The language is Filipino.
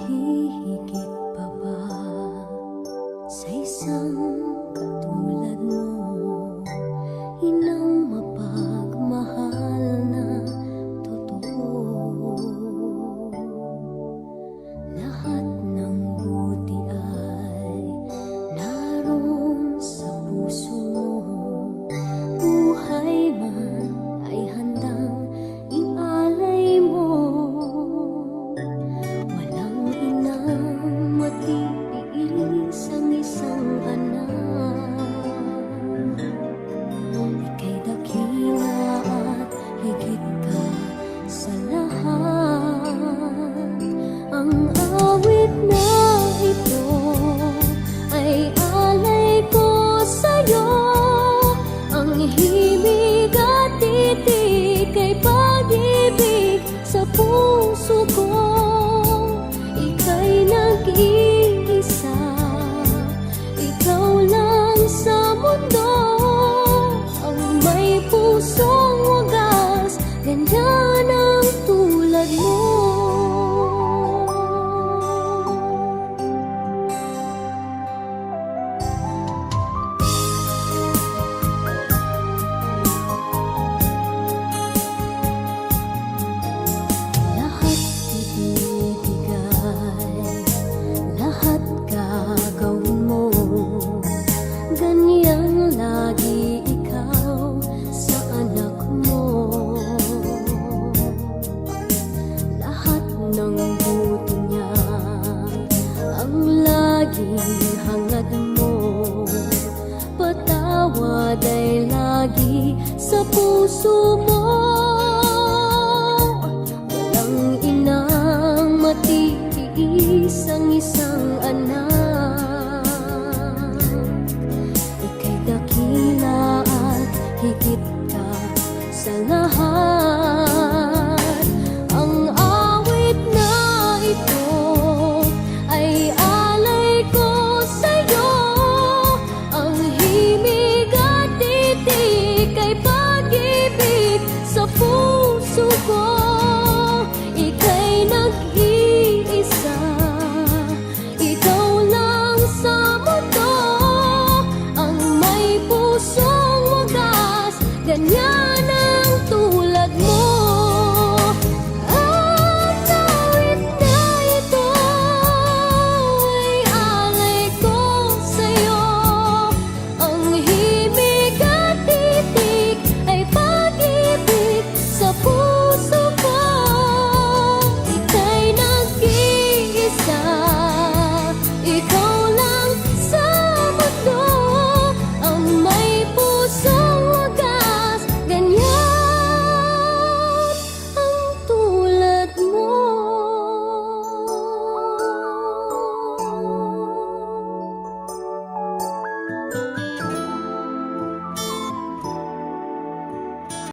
hihigit pa ba sa isang katulad mo? Inang mapagmahal na totoo. Lahat ng buti ay naroon sa puso mo. Buhay man ay handang ialay mo. Walang inang matiis ang isang anak. Ika'y dakila at higit ka sa lahat. Ang awit na ito ay alay ko sa'yo. Ang himig at titig ay pag-ibig sa puso ko. Ika'y nag-iisa, ikaw lang sa mundo. Ang may pusong wagas, ganyan ang tulad mo. Lahat ibibigay, lahat gagawin mo. Ganyang lagi ikaw sa anak mo. Lahat ng buti niya ang laging hangad mo. Patawad ay lagi sa puso mo. Walang inang matiis ang isang anak. Ika'y dakila at higit ka sa lahat. Ang awit na ito ay alay ko sa'yo. Ang himig at titig ay pag-ibig sa puso ko. Ika'y nag